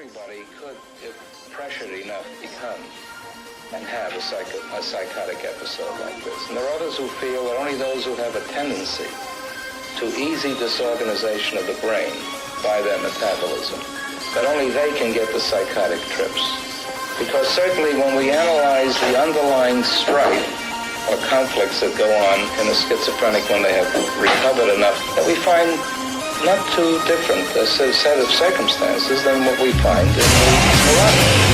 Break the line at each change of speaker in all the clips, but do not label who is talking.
everybody could, if pressured enough, become and have a psychotic episode like this. And there are others who feel that only those who have a tendency to easy disorganization of the brain by their metabolism, that only they can get the psychotic trips. Because certainly when we analyze the underlying strife or conflicts that go on in a schizophrenic when they have recovered enough, that we find not too different a set of circumstances than what we find in the neurotic.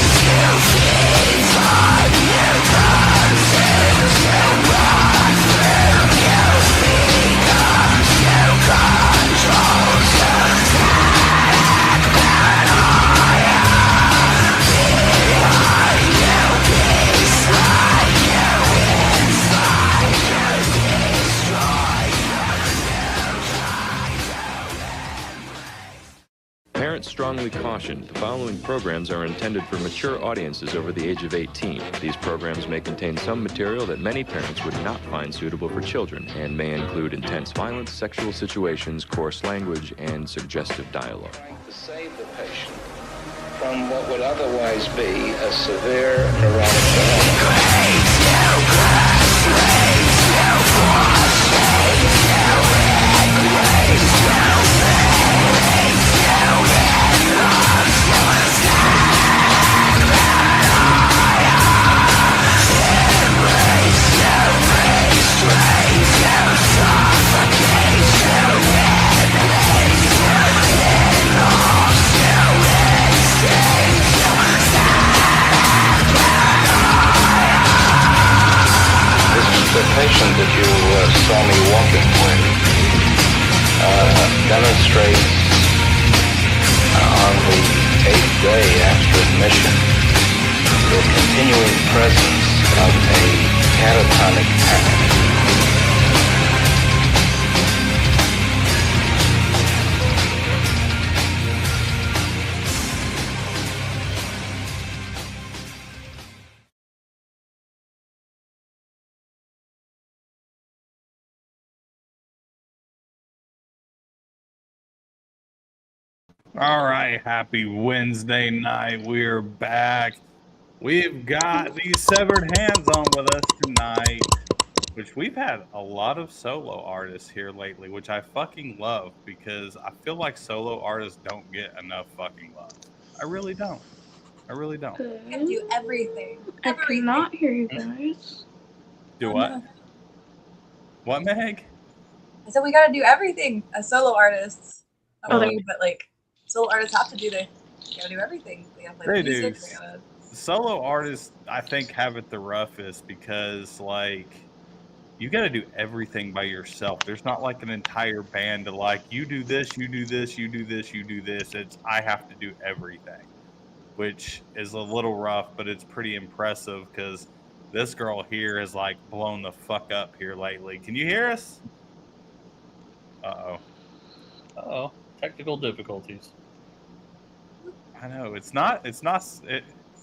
Parents strongly caution the following programs are intended for mature audiences over the age of 18. These programs may contain some material that many parents would not find suitable for children and may include intense violence, sexual situations, coarse language, and suggestive dialogue.
To save the patient from what would otherwise be a severe neurotic The patient that you saw me walking with demonstrates on the 8th day after admission the continuing presence of a catatonic panic.
All right, happy Wednesday night. We're back. We've got the Severed Hands on with us tonight, which we've had a lot of solo artists here lately, which I fucking love because I feel like solo artists don't get enough fucking love. I really don't. I really don't.
You can do everything.
I cannot hear you guys.
Do what? What, Meg?
I said we gotta do everything as solo artists.
Oh,
But like solo artists have to do they gotta do everything. They gotta play
They
music.
do.
They gotta...
Solo artists, I think, have it the roughest because, like, you got to do everything by yourself. There's not like an entire band to like, you do this, you do this, you do this, you do this. It's I have to do everything, which is a little rough, but it's pretty impressive because this girl here has like blown the fuck up here lately. Can you hear us?
Uh-oh. Technical difficulties.
I know it's not.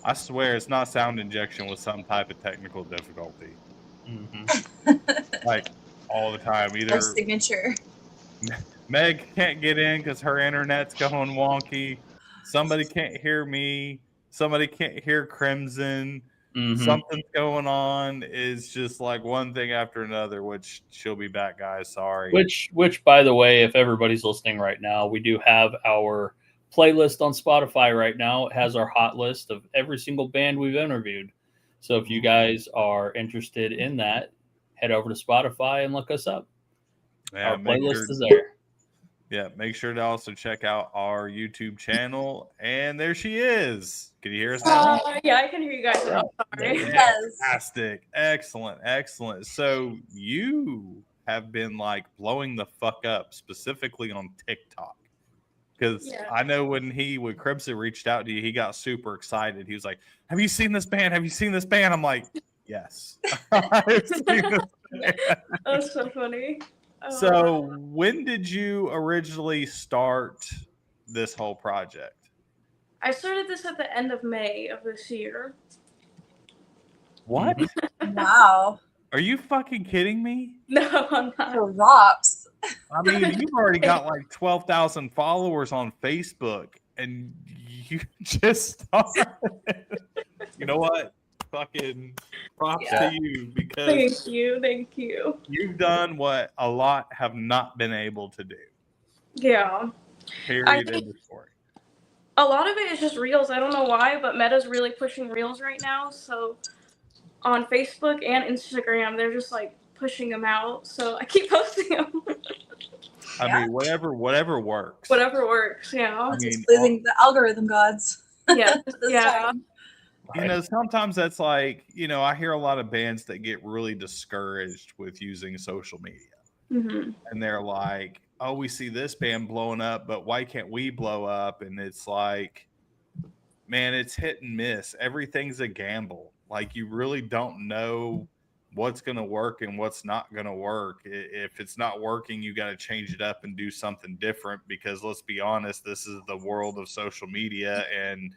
I swear it's not sound injection with some type of technical difficulty.
Mm-hmm.
Like all the time.
Their
Either
signature.
Meg can't get in because her internet's going wonky. Somebody can't hear me. Somebody can't hear Crimson.
Mm-hmm.
Something's going on. Is just like one thing after another. Which she'll be back, guys. Sorry.
Which, by the way, if everybody's listening right now, we do have our playlist on Spotify right now. It has our hot list of every single band we've interviewed. So if you guys are interested in that, head over to Spotify and look us up.
Yeah,
our playlist is there.
Yeah, make sure to also check out our YouTube channel. And there she is. Can you hear us now?
Yeah, I can hear you guys now. Sorry.
Yes.
Fantastic. Excellent. So you have been like blowing the fuck up specifically on TikTok. Because I know when Crimson reached out to you, he got super excited. He was like, have you seen this band? Have you seen this band? I'm like, yes. I've seen this band.
That's so funny.
So when did you originally start this whole project?
I started this at the end of May of this year.
What?
Wow.
Are you fucking kidding me?
No, I'm not.
The rocks.
I mean, you've already got like 12,000 followers on Facebook, and you just started. You know what? Fucking props to you because
Thank you.
you've done what a lot have not been able to do.
Yeah.
Period. End of story.
A lot of it is just Reels. I don't know why, but Meta's really pushing Reels right now. So on Facebook and Instagram, they're just like pushing them out. So I keep posting them.
I mean, whatever works.
Whatever works. Yeah.
It's just pleasing the algorithm gods.
Yeah.
This
Yeah.
time.
You know, sometimes that's like, you know, I hear a lot of bands that get really discouraged with using social media.
Mm-hmm.
And they're like, oh, we see this band blowing up, but why can't we blow up? And it's like, man, it's hit and miss. Everything's a gamble. Like, you really don't know what's going to work and what's not going to work. If it's not working, you got to change it up and do something different, because let's be honest, this is the world of social media, and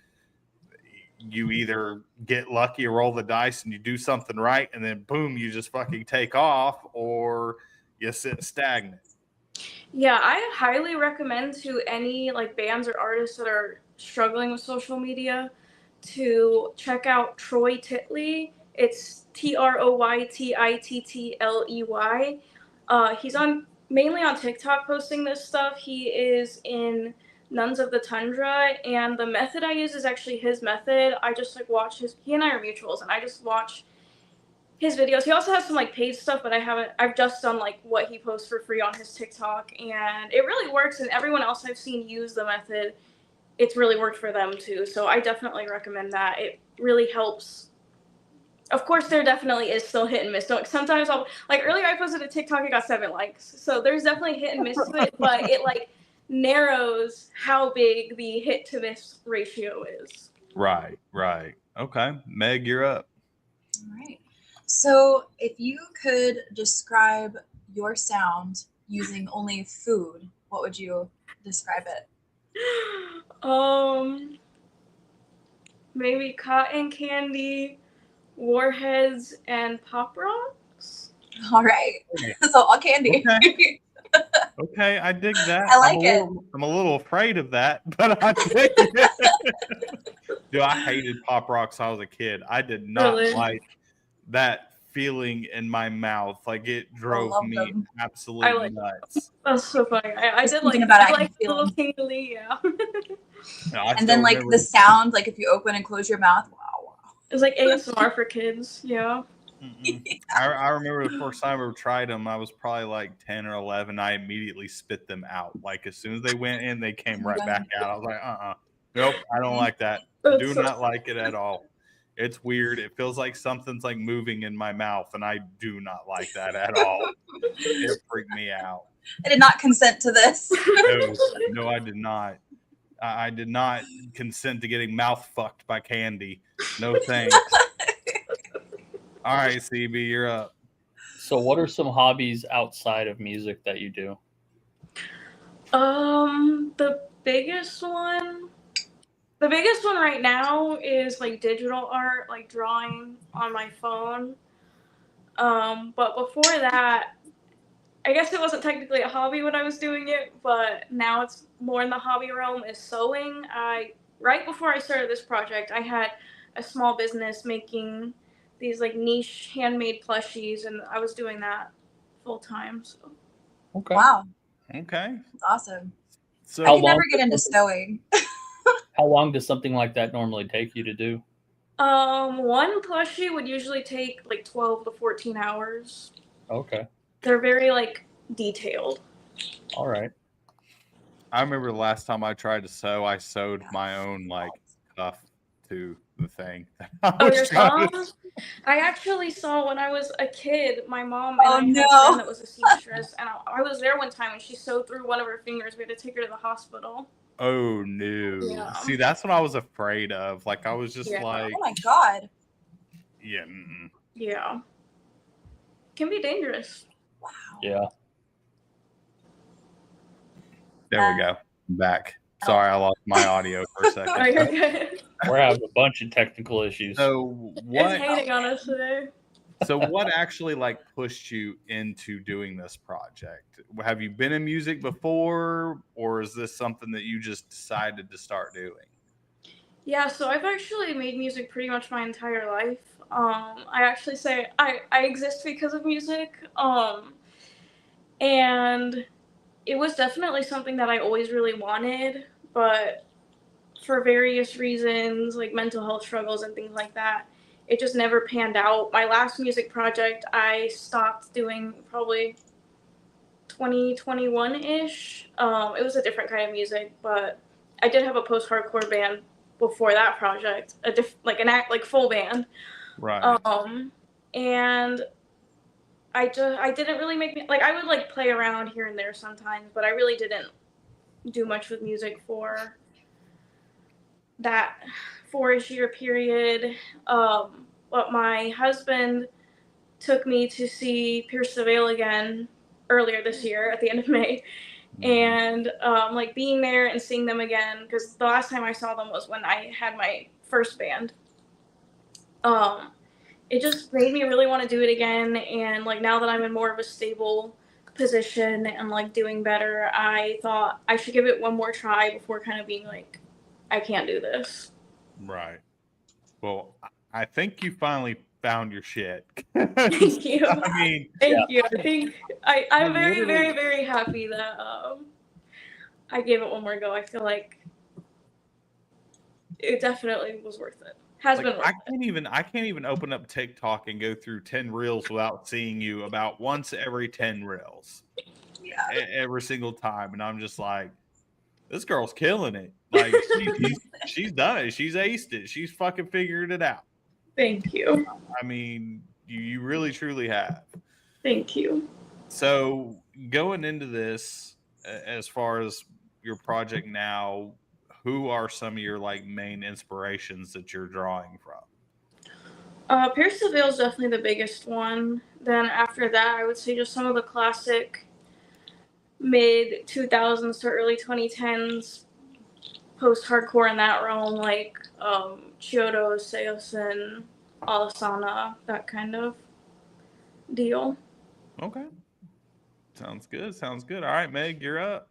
you either get lucky or roll the dice and you do something right, and then boom, you just fucking take off, or you sit stagnant.
Yeah, I highly recommend to any like bands or artists that are struggling with social media to check out Troy Titley. It's TroyTitley. He's mainly on TikTok posting this stuff. He is in Nuns of the Tundra, and the method I use is actually his method. I just like watch he and I are mutuals, and I just watch his videos. He also has some like paid stuff, but I've just done like what he posts for free on his TikTok, and it really works. And everyone else I've seen use the method, it's really worked for them too. So I definitely recommend that. It really helps. Of course, there definitely is still hit and miss. So sometimes I'll, like earlier I posted a TikTok, it got 7 likes. So there's definitely hit and miss to it, but it like narrows how big the hit to miss ratio is.
Right. Okay. Meg, you're up.
All right. So if you could describe your sound using only food, what would you describe it?
Maybe cotton candy, warheads, and Pop Rocks.
All right. So all candy.
Okay, I dig that.
I like it.
I'm a little afraid of that, but I dig it. Dude, I hated Pop Rocks when I was a kid. I did not like that feeling in my mouth. Like, it drove me absolutely nuts.
That's so funny. I did like a little tingly, yeah.
And then like the sound, like if you open and close your mouth, wow.
It was like ASMR for kids, yeah.
I remember the first time I ever tried them, I was probably like 10 or 11. I immediately spit them out. Like, as soon as they went in, they came right back out. I was like, nope, I don't like that. Do not like it at all. It's weird. It feels like something's like moving in my mouth, and I do not like that at all. It freaked me out.
I did not consent to this.
No, I did not. I did not consent to getting mouth fucked by candy. No thanks. All right, CB, you're up.
So what are some hobbies outside of music that you do?
The biggest one right now is like digital art, like drawing on my phone. But before that, I guess it wasn't technically a hobby when I was doing it, but now it's more in the hobby realm, is sewing. Right before I started this project, I had a small business making these like niche handmade plushies, and I was doing that full time. So.
Okay.
Wow.
Okay.
That's awesome.
So
I can never get into sewing.
How long does something like that normally take you to do?
One plushie would usually take like 12 to 14 hours.
Okay.
They're very like detailed.
All right.
I remember the last time I tried to sew, I sewed my own like cuff to the thing.
Oh, your songs? I actually saw when I was a kid, my mom and I had a friend that was a seamstress, and I was there one time and she sewed through one of her fingers. We had to take her to the hospital.
Oh no.
Yeah.
See, that's what I was afraid of. Like, I was just like,
oh my God.
Yeah.
Yeah. Can be dangerous.
Wow.
Yeah.
There we go. I'm back. Sorry, I lost my audio for a second.
Oh, you're good.
We're having a bunch of technical issues.
So what?
It's hating on us today.
So what actually like pushed you into doing this project? Have you been in music before, or is this something that you just decided to start doing?
Yeah, so I've actually made music pretty much my entire life. I actually say I exist because of music. And it was definitely something that I always really wanted, but for various reasons, like mental health struggles and things like that, it just never panned out. My last music project I stopped doing probably 2021-ish. It was a different kind of music, but I did have a post-hardcore band before that project, like full band.
Right.
And I didn't really like I would like play around here and there sometimes, but I really didn't do much with music for that 4-ish year period. But my husband took me to see Pierce the Veil again earlier this year at the end of May. And like being there and seeing them again, because the last time I saw them was when I had my first band. It just made me really want to do it again. And like now that I'm in more of a stable position and like doing better, I thought I should give it one more try before kind of being like, I can't do this.
Right. Well, I think you finally found your shit.
Thank you.
I mean,
Thank you. I think I'm very,
literally-
very, very happy that I gave it one more go. I feel like it definitely was worth it. Has
like,
been worth it.
I can't even open up TikTok and go through 10 reels without seeing you about once every 10 reels.
Yeah.
Every single time. And I'm just like, this girl's killing it. Like she's done it. She's aced it. She's fucking figured it out.
Thank you.
I mean, you really truly have.
Thank you.
So going into this, as far as your project now, who are some of your like main inspirations that you're drawing from?
Pierce the Veil is definitely the biggest one. Then after that, I would say just some of the classic mid 2000s to early 2010s post-hardcore in that realm, like Chiodo, Seosin, Alasana, that kind of deal.
Okay. Sounds good. Sounds good. All right, Meg, you're up.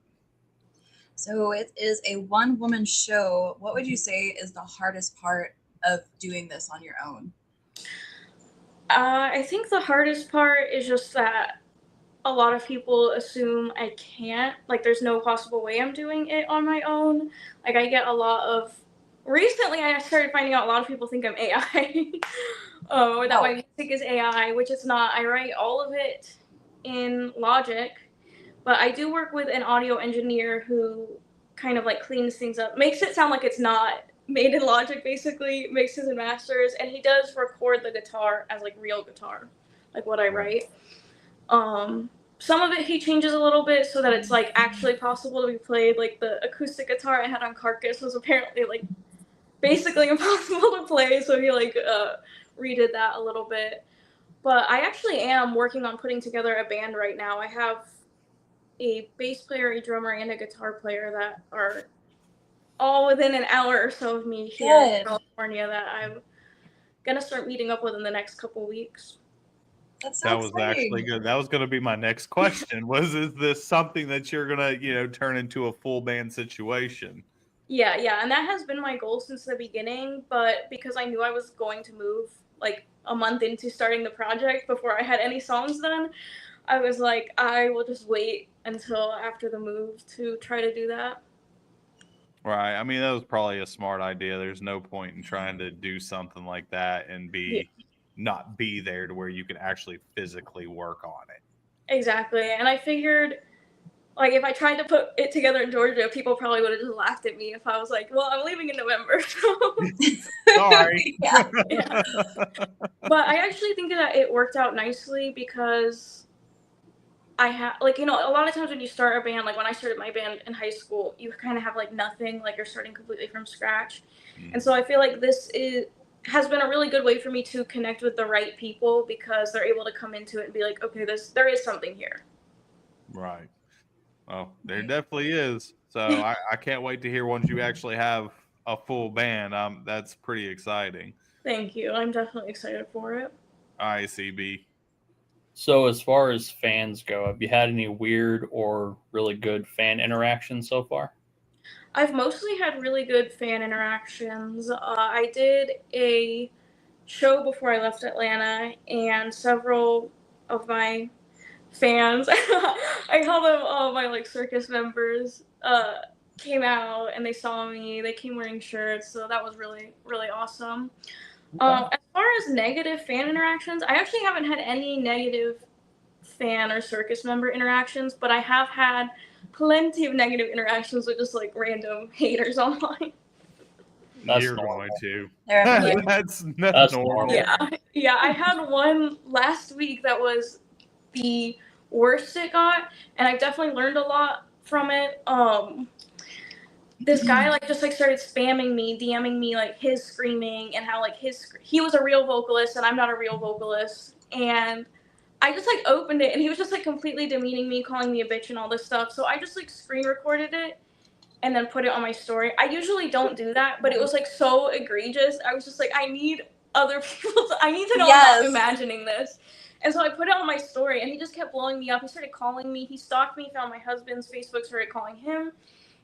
So it is a one-woman show. What would you say is the hardest part of doing this on your own?
I think the hardest part is just that a lot of people assume I can't. Like, there's no possible way I'm doing it on my own. Like, I get a lot of. Recently, I started finding out a lot of people think I'm AI, or that my music is AI, which it's not. I write all of it in Logic, but I do work with an audio engineer who kind of like cleans things up, makes it sound like it's not made in Logic, basically mixes and masters, and he does record the guitar as like real guitar, like what I write. Some of it he changes a little bit so that it's like actually possible to be played. Like the acoustic guitar I had on Carcass was apparently like basically impossible to play, so he like redid that a little bit. But I actually am working on putting together a band right now. I have a bass player, a drummer, and a guitar player that are all within an hour or so of me here in California that I'm gonna start meeting up with in the next couple weeks.
That was actually good. That was going to be my next question. Is this something that you're going to, turn into a full band situation?
Yeah, and that has been my goal since the beginning, but because I knew I was going to move like a month into starting the project before I had any songs done, I was like, I will just wait until after the move to try to do that.
Right. I mean, that was probably a smart idea. There's no point in trying to do something like that and not be there to where you can actually physically work on it.
Exactly. And I figured, like, if I tried to put it together in Georgia, people probably would have just laughed at me if I was like, well, I'm leaving in November. So.
Sorry.
Yeah. But I actually think that it worked out nicely because I have, like, a lot of times when you start a band, like when I started my band in high school, you kind of have like nothing, like you're starting completely from scratch. And so I feel like this has been a really good way for me to connect with the right people because they're able to come into it and be like, okay, there is something here.
Right. Well, there definitely is. So I can't wait to hear once you actually have a full band. That's pretty exciting.
Thank you. I'm definitely excited for it.
ICB.
So as far as fans go, have you had any weird or really good fan interactions so far?
I've mostly had really good fan interactions. I did a show before I left Atlanta, and several of my fans, I call them my like circus members, came out and they saw me. They came wearing shirts, so that was really really awesome. As far as negative fan interactions, I actually haven't had any negative fan or circus member interactions, but I have had plenty of negative interactions with just like random haters online.
That's
You're
normal.
going to.
They're everywhere.
That's
That's
normal.
normal.
Yeah, I had one last week that was the worst it got, and I definitely learned a lot from it. This guy like just like started spamming me, DMing me like his screaming and how like he was a real vocalist and I'm not a real vocalist, and I just like opened it and he was just like completely demeaning me, calling me a bitch and all this stuff. So I just like screen recorded it and then put it on my story. I usually don't do that, but it was like so egregious. I was just like, I need other people. I need to know I'm not imagining this. And so I put it on my story, and he just kept blowing me up. He started calling me. He stalked me, found my husband's Facebook, started calling him.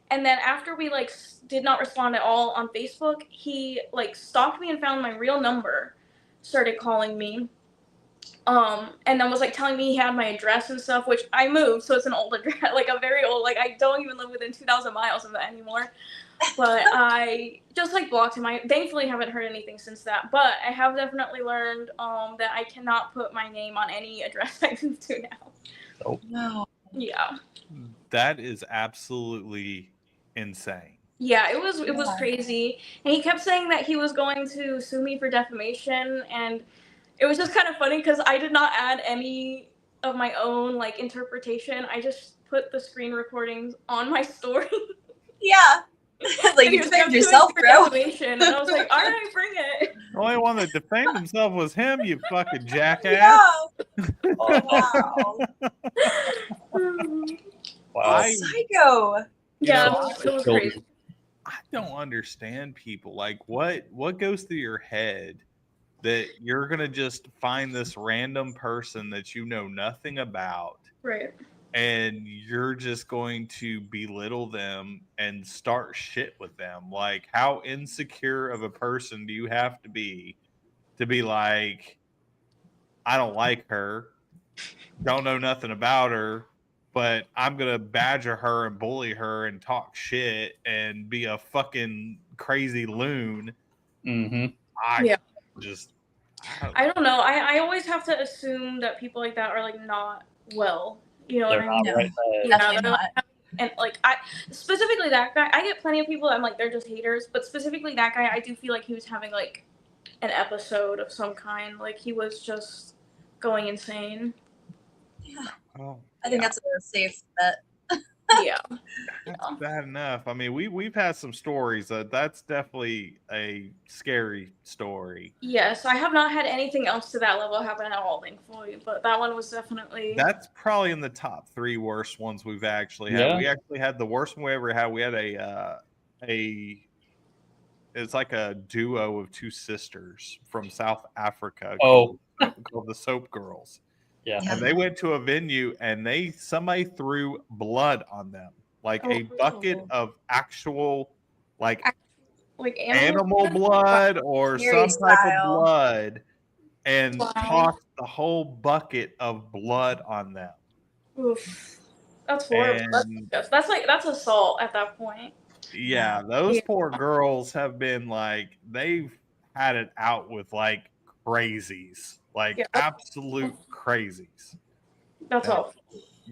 And then after we like did not respond at all on Facebook, he like stalked me and found my real number, started calling me. And then was like telling me he had my address and stuff, which I moved, so it's an old address, like a very old, like I don't even live within 2,000 miles of that anymore. But I just like blocked him. I thankfully haven't heard anything since that, but I have definitely learned that I cannot put my name on any address I move to now.
No.
Yeah.
That is absolutely insane.
Yeah, it was crazy. And he kept saying that he was going to sue me for defamation, and it was just kind of funny because I did not add any of my own like interpretation. I just put the screen recordings on my story.
Yeah. Like you defend yourself, bro.
And I was like, all right, bring it.
The only one that defamed himself was him, you fucking jackass.
Yeah. Wow.
Wow.
Psycho.
Yeah,
know,
it was crazy.
I don't understand people. Like, what goes through your head that you're gonna just find this random person that you know nothing about,
Right.
and you're just going to belittle them and start shit with them? Like, how insecure of a person do you have to be like, I don't like her, don't know nothing about her, but I'm gonna badger her and bully her and talk shit and be a fucking crazy loon?
Mm-hmm.
I don't know. I always have to assume that people like that are like not well. You know what
They're
I mean?
not right there.
Yeah,
Definitely
they're
not.
like, and like I specifically that guy. I get plenty of people that I'm like they're just haters, but specifically that guy, I do feel like he was having like an episode of some kind. Like he was just going insane.
Yeah.
Oh,
I think that's a safe bet.
Yeah.
that's bad enough. I mean, we've had some stories. That's definitely a scary story.
Yes, I have not had anything else to that level happen at all, thankfully. But that one was definitely.
That's probably in the top 3 worst ones we've actually had.
Yeah.
We actually had the worst one we ever had. We had it's like a duo of 2 sisters from South Africa called the Soap Girls.
Yeah.
And they went to a venue and somebody threw blood on them, like a bucket of actual like animal blood or
Scary
some type
style.
of blood, and
Wow.
tossed the whole bucket of blood on them.
Oof. That's horrible.
And
That's assault at that point.
yeah, those
Yeah.
poor girls have been like, they've had it out with like crazies, like
Yeah.
absolute crazies.
That's
Yeah.
awful.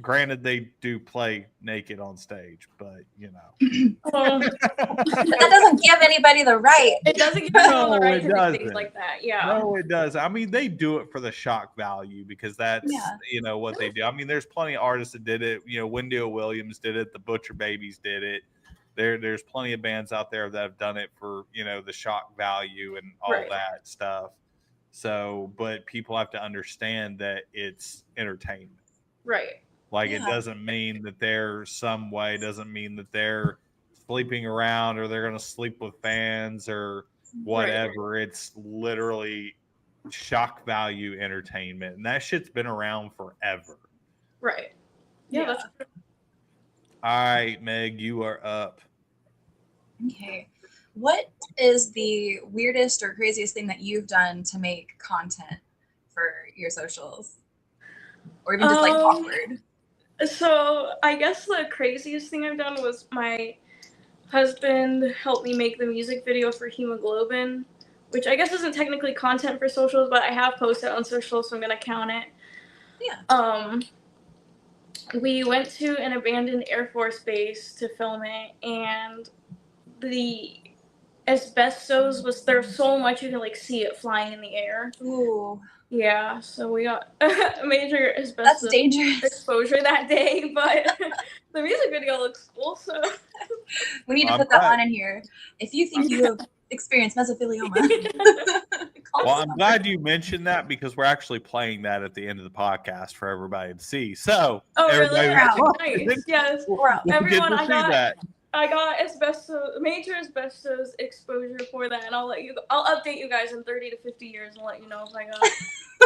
Granted, they do play naked on stage, but you know.
Well,
But that doesn't give anybody the right.
it doesn't give anyone the
No,
right
it
to do things
doesn't.
like that. Yeah.
No, it does. I mean, they do it for the shock value because that's
Yeah.
you know what they do. I mean, there's plenty of artists that did it. You know, Wendell Williams did it. The Butcher Babies did it. There's plenty of bands out there that have done it for, you know, the shock value and all
Right.
that stuff. So, but people have to understand that it's entertainment.
Right.
Like, it
Yeah.
doesn't mean that they're some way, doesn't mean that they're sleeping around or they're going to sleep with fans or whatever. It's literally shock value entertainment, and that shit's been around forever.
Right. Yeah,
Yeah.
that's
All right, Meg, you are up.
Okay. What is the weirdest or craziest thing that you've done to make content for your socials? Or even just like awkward?
So I guess the craziest thing I've done was my husband helped me make the music video for Hemoglobin, which I guess isn't technically content for socials, but I have posted on socials, so I'm gonna count it.
Yeah.
We went to an abandoned Air Force base to film it, and the asbestos was there so much you could like see it flying in the air.
Ooh,
Yeah, so we got major
that's
asbestos
dangerous.
exposure that day, but the music video looks cool, so
We need to
I'm
put that
glad.
line in here. If you think you have experienced mesothelioma, call
Well,
us.
I'm glad you mentioned that because we're actually playing that at the end of the podcast for everybody to see. So,
oh really?
everybody,
Nice. Yes.
We're out.
we'll get
Everyone,
to
I
see
got
that.
I got major asbestos exposure for that, and I'll update you guys in 30 to 50 years and let you know if I got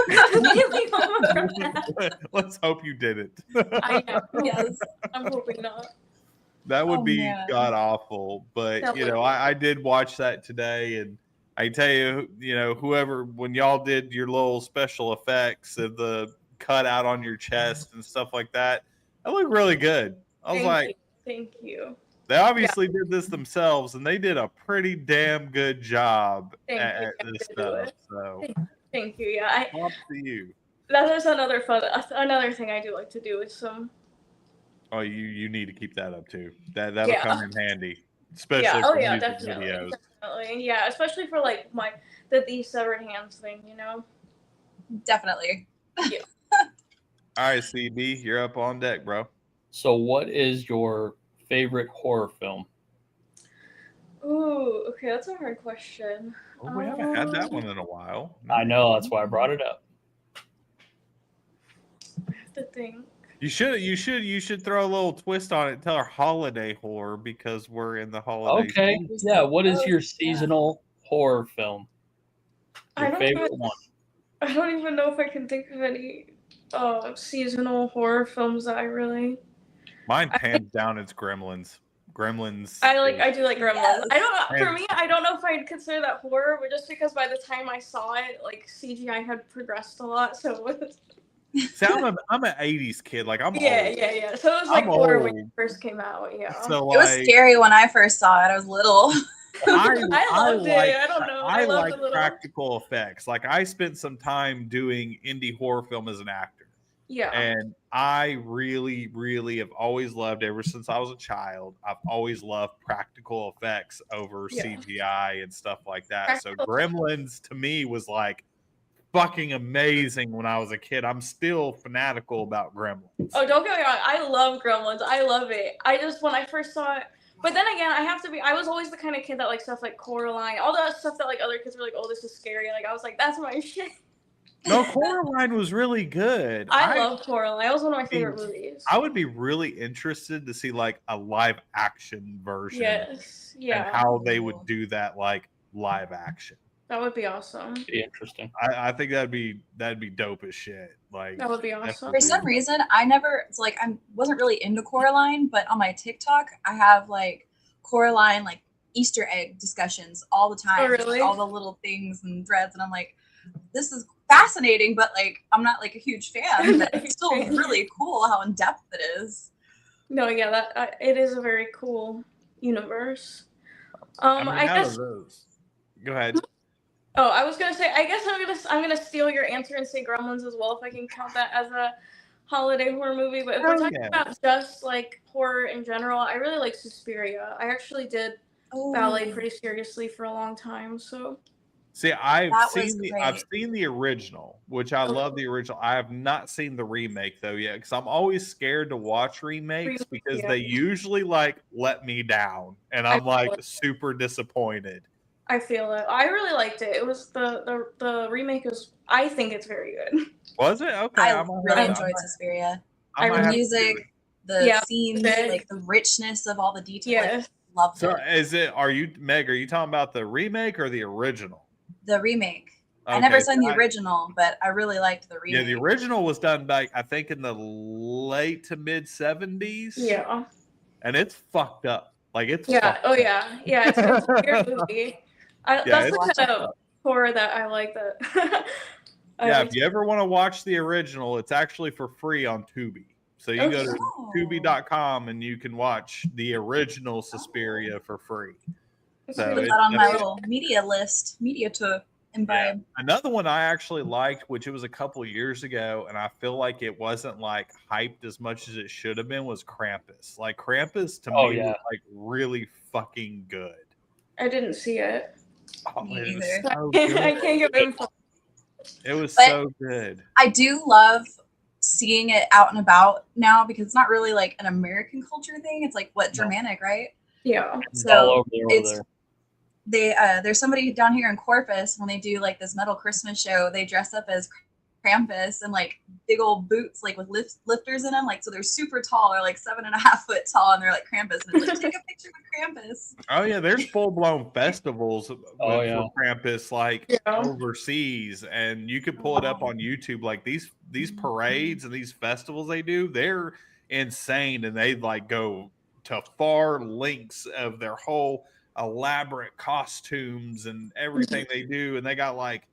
mesothelioma from that.
Let's hope you didn't.
I am.
Yes.
I'm hoping not.
That would
Oh,
be
man.
god awful. But
That
you
would
know,
be.
I did watch that today, and I tell you, you know, whoever when y'all did your little special effects of the cut out on your chest and stuff like that, that looked really good. I was like,
Thank you.
they obviously did this themselves, and they did a pretty damn good job
Thank
at
you.
this
I did do
stuff.
it.
So,
Thank you. Yeah,
props to you.
that is another thing I do like to do is some.
Oh, you need to keep that up too. That'll
Yeah.
come in handy, especially
Yeah.
for
Oh yeah,
music
definitely.
videos.
Definitely. Yeah, especially for like the severed hands thing, you know.
Definitely.
All right, CB, you're up on deck, bro.
So, what is your favorite horror film?
Ooh, okay, that's a hard question.
Oh, we haven't had that one in a while.
I know, that's why I brought it up.
I have to think.
You should throw a little twist on it and tell her holiday horror because we're in the holiday.
Okay,
season.
yeah. What is your
Yeah.
seasonal horror film?
I
Your
don't
favorite
even-
one?
I don't even know if I can think of any seasonal horror films that I really.
Mine hands down it's Gremlins. Gremlins.
I do like Gremlins.
Yes.
I don't know. For
And-
me, I don't know if I'd consider that horror, but just because by the time I saw it, like CGI had progressed a lot, so it was,
See, I'm an '80s kid. Like I'm
yeah.
old.
So it was like
I'm
horror when it
old.
first came out. Yeah.
So
It was
like,
scary when I first saw it. I was little.
I loved it. I don't know.
I
I loved
like
the little-
practical effects. Like I spent some time doing indie horror film as an actor.
Yeah.
And I really, really have always loved, ever since I was a child, I've always loved practical effects over
Yeah.
CGI and stuff like that. So
Practical-
Gremlins to me was like fucking amazing when I was a kid. I'm still fanatical about Gremlins.
Oh, don't get me wrong. I love Gremlins. I love it. I just when I first saw it, but then again, I was always the kind of kid that like stuff like Coraline, all that stuff that like other kids were like, oh, this is scary. Like I was like, that's my shit.
No, Coraline was really good.
I love Coraline. That was one of my favorite
mean,
movies.
I would be really interested to see like a live action version
Yes. Yeah.
and how they would do that like live action.
That would be awesome.
Be interesting.
I think that'd be dope as shit. Like
That would be awesome.
For some reason, I wasn't really into Coraline, but on my TikTok, I have like Coraline like Easter egg discussions all the time.
Oh, really?
All the little things and threads, and I'm like, this is fascinating, but like I'm not like a huge fan. But it's still really cool how in depth it is.
No, yeah, it is a very cool universe.
I mean,
I
out of
guess.
those. Go ahead.
Oh, I was gonna say. I guess I'm gonna steal your answer and say Gremlins as well, if I can count that as a holiday horror movie. But if we're
Oh,
talking
yeah.
about just like horror in general, I really like Suspiria. I actually did ballet pretty seriously for a long time. So
See, I've
That was
seen the original, which I
Okay.
love the original. I have not seen the remake though yet, because I'm always scared to watch remakes because
yeah.
they usually like let me down, and I'm like super disappointed.
I feel it. I really liked it. It was the remake is. I think it's very good.
Was it okay?
I
might
really
have to-
enjoyed Suspiria.
I might
The
have to do
music,
it.
the
Yeah,
scenes,
music.
like the richness of all the details.
Yes.
Like, loved
So
it.
is it? Are you Meg? Are you talking about the remake or the original?
The remake. I never
Okay,
seen the original, but I really liked the
yeah,
remake.
the original was done back, I think, in the late to mid 70s.
Yeah.
And it's fucked up. Like, it's
Yeah.
fucked
Oh
up.
yeah. Yeah. It's a weird movie.
Yeah,
That's
it's
the
fucked
kind of horror that I like. That. I
Yeah,
like
if you ever want to watch the original, it's actually for free on Tubi. So you go to
Oh.
Tubi.com and you can watch the original Suspiria for free. So
Put
it's
that on my
definitely-
little media to imbibe.
Another one I actually liked, which it was a couple years ago, and I feel like it wasn't like hyped as much as it should have been, was Krampus. Like, Krampus to
Oh,
me
yeah.
was like really fucking good.
I didn't see it.
Oh,
Me
it was
neither.
so
I
good.
can't get info.
It was
But-
so good.
I do love seeing it out and about now because it's not really like an American culture thing. It's like what
No.
Germanic, right?
Yeah.
It's
So
all over
it's-
there.
they there's somebody down here in Corpus when they do like this metal Christmas show. They dress up as Krampus and like big old boots like with lifters in them. Like so they're super tall. They're like 7.5 foot tall and they're like Krampus. And it's like take a picture with Krampus.
Oh yeah, there's full blown festivals
Oh, yeah.
for Krampus like
Yeah.
overseas, and you could pull it up on YouTube. Like these parades and these festivals they do, they're insane, and they like go to far lengths of their whole elaborate costumes and everything they do, and they got like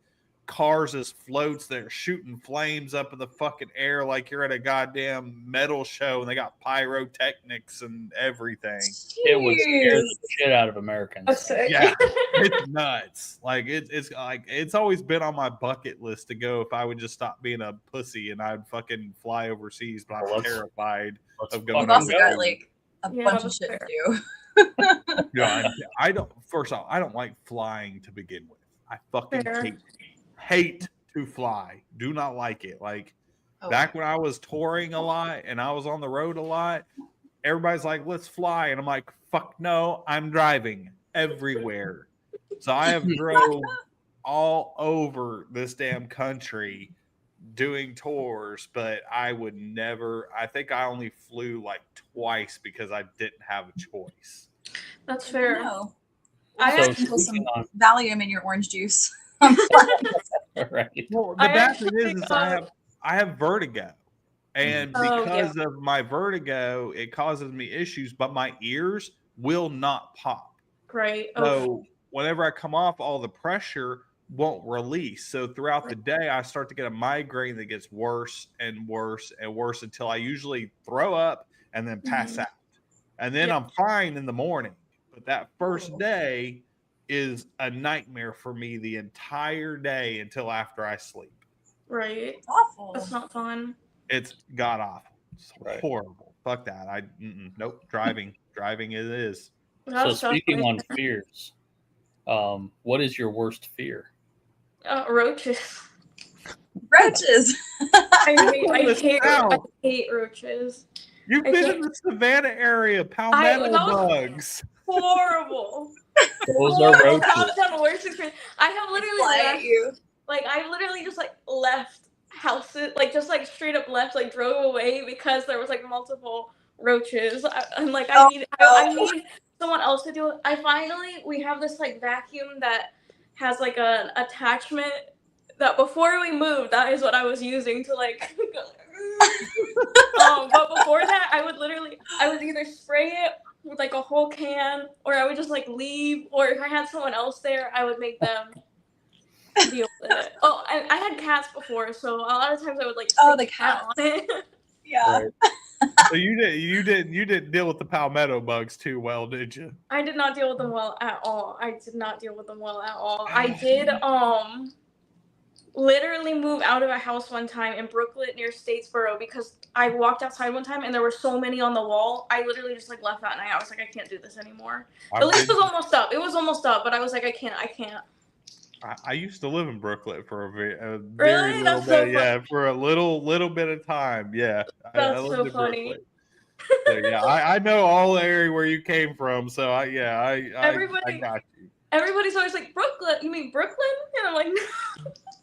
cars as floats that are shooting flames up in the fucking air like you're at a goddamn metal show, and they got pyrotechnics and everything.
It would scare
Jeez.
the shit out of Americans.
That's sick.
Yeah, it's nuts. Like it's like it's always been on my bucket list to go if I would just stop being a pussy and I'd fucking fly overseas, but
Well,
I'm
let's-
terrified.
Let's
Of going
We've
fucking
also
to
go.
got like a
Yeah,
bunch of
that's
shit
fair.
to do.
Yeah, I don't. First off, I don't like flying to begin with. I fucking
Fair.
hate to fly. Do not like it. Like
Oh,
back when I was touring a lot and I was on the road a lot, everybody's like, "Let's fly," and I'm like, "Fuck no, I'm driving everywhere." So I have drove all over this damn country doing tours, but I would never. I think I only flew like twice because I didn't have a choice.
That's fair.
no.
I
So
You
actually,
can put some
speaking on
Valium in your orange juice.
right.
Well, the
I
bad thing
actually,
is I have vertigo, and
Oh,
because of my vertigo, it causes me issues. But my ears will not pop.
right. Oh,
So whenever I come off, all the pressure won't release. So throughout the day, I start to get a migraine that gets worse and worse and worse until I usually throw up and then pass
Mhm.
out. And then
Yeah.
I'm fine in the morning. But that first day is a nightmare for me the entire day until after I sleep.
right.
It's awful.
That's not fun.
It's god awful. It's
Right.
horrible. Fuck that. Nope. Driving it is.
So
That's tough.
speaking on fears, what is your worst fear?
Roaches.
Roaches.
I hate roaches.
You've
I
been
can't-
in the Savannah area, palmetto
know.
bugs.
Horrible.
Those are roaches.
I've done worse experience. I have literally
Fly at
left,
you.
like I literally just like left houses, like just like straight up left, like drove away because there was like multiple roaches. I'm like
Oh,
I
no.
need someone else to do it. We have this like vacuum that has like an attachment that before we moved, that is what I was using to like but before that I would either spray it with like a whole can, or I would just like leave, or if I had someone else there, I would make them deal with it. Oh, and I had cats before, so a lot of times I would like
Oh,
stick
the
a cat on it.
Yeah.
Right.
So you didn't deal with the palmetto bugs too well, did you?
I did not deal with them well at all. I did literally move out of a house one time in Brooklyn near Statesboro because I walked outside one time and there were so many on the wall. I literally just like left that night. I was like, I can't do this anymore. The lease was almost up. It was almost up, but I was like, I can't.
I used to live in Brooklyn for a very
Really?
little
That's so
bit. Yeah, for a little bit of time. Yeah. I
That's
lived
so
in
funny.
Brooklyn. So, yeah, I know all the area where you came from. So I
Everybody-
got you.
Everybody's always like, Brooklyn? You mean Brooklyn? And I'm like,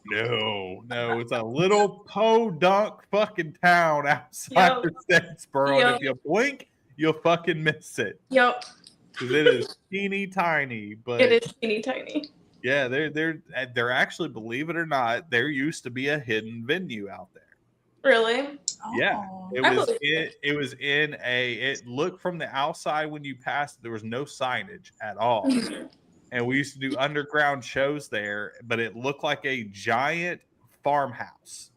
No, it's a little podunk fucking town outside
Yo.
of Statesboro.
Yo.
And if you blink, you'll fucking miss it.
yup,
Because it is teeny tiny, but
it is teeny tiny.
Yeah, they're actually, believe it or not, there used to be a hidden venue out there.
Really?
Yeah,
Oh.
it
I
was
believe
it was in a. It looked from the outside when you passed. There was no signage at all, and we used to do underground shows there. But it looked like a giant farmhouse.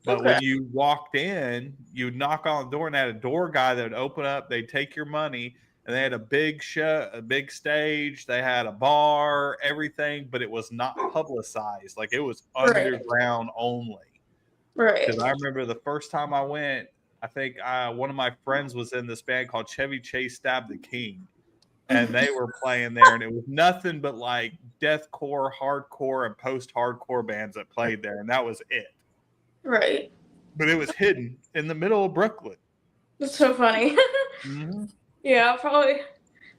But
Okay.
when you walked in, you'd knock on the door, and they had a door guy that would open up. They'd take your money, and they had a big show, a big stage. They had a bar, everything, but it was not publicized. Like it was
Right.
underground only.
Right.
Because I remember the first time I went, I think one of my friends was in this band called Chevy Chase Stab the King, and they were playing there, and it was nothing but like deathcore, hardcore, and post-hardcore bands that played there, and that was it.
Right.
But it was hidden in the middle of Brooklyn.
That's so funny.
Mm-hmm.
Yeah, probably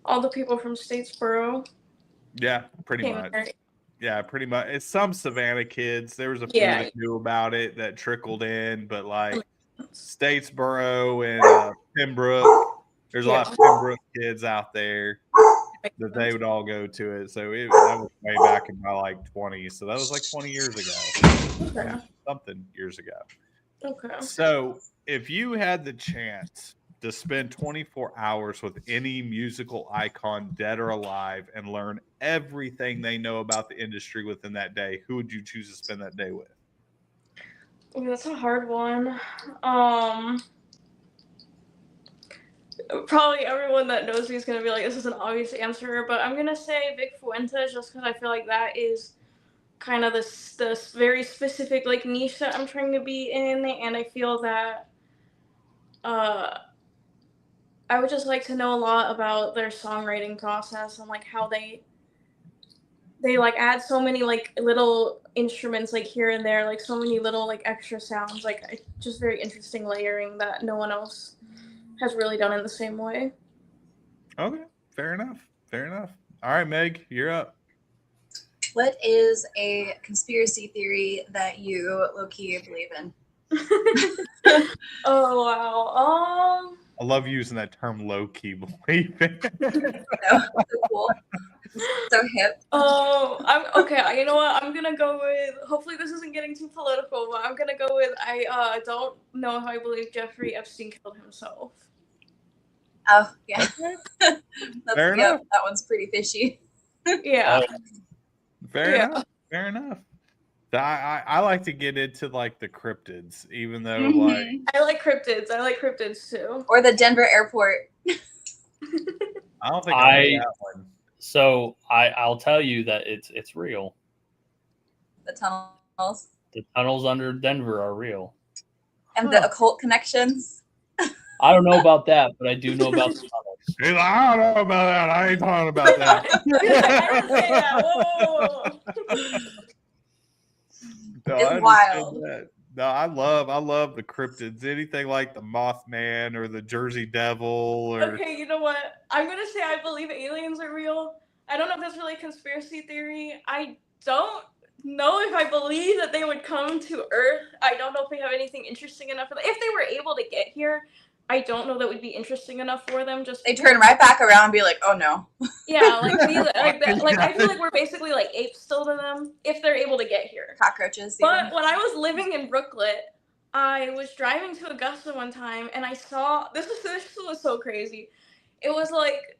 all the people from Statesboro
Yeah, pretty
came
much.
there.
Yeah, pretty much. It's some Savannah kids. There was a few
Yeah.
that knew about it that trickled in, but like Statesboro and Pembroke, there's a lot of Pembroke kids out there that they would all go to it. So that was way back in my like 20s. So that was like 20 years ago,
Okay.
something years ago.
Okay.
So if you had the chance to spend 24 hours with any musical icon, dead or alive, and learn everything they know about the industry within that day, who would you choose to spend that day with?
Ooh, that's a hard one. Probably everyone that knows me is gonna be like, this is an obvious answer, but I'm gonna say Vic Fuentes just because I feel like that is kind of this very specific like niche that I'm trying to be in, and I feel that I would just like to know a lot about their songwriting process and like how they like add so many like little instruments like here and there, like so many little like extra sounds, like just very interesting layering that no one else has really done in the same way.
Okay, fair enough. Fair enough. All right, Meg, you're up.
What is a conspiracy theory that you low-key believe in?
Oh wow.
I love using that term low-key believing.
So cool. So hip.
I'm okay. You know what? I'm gonna go with. Hopefully, this isn't getting too political, but I'm gonna go with. I don't know if I believe Jeffrey Epstein killed himself.
Oh, yeah.
Fair enough.
That one's pretty fishy.
Yeah.
Fair
Yeah.
enough. Fair enough. I like to get into like the cryptids, even though
Mhm.
like
I like cryptids too.
Or the Denver airport.
I don't think I know that one.
So I'll tell you that it's real.
The tunnels.
The tunnels under Denver are real.
And the occult connections.
I don't know about that, but I do know about the tunnels.
He's like, I don't know about that. I ain't talking about that.
I didn't say that. Whoa.
No,
It's
I understand
wild.
that. No, I love the cryptids. Anything like the Mothman or the Jersey Devil or
Okay, you know what? I'm gonna say I believe aliens are real. I don't know if that's really a conspiracy theory. I don't know if I believe that they would come to Earth. I don't know if we have anything interesting enough for them. If they were able to get here, I don't know that would be interesting enough for them. Just
They turn right back around and be like, oh no.
yeah, like I feel like we're basically like apes still to them if they're able to get here.
Cockroaches.
But when I was living in Brooklyn, I was driving to Augusta one time and I saw this was so crazy. It was like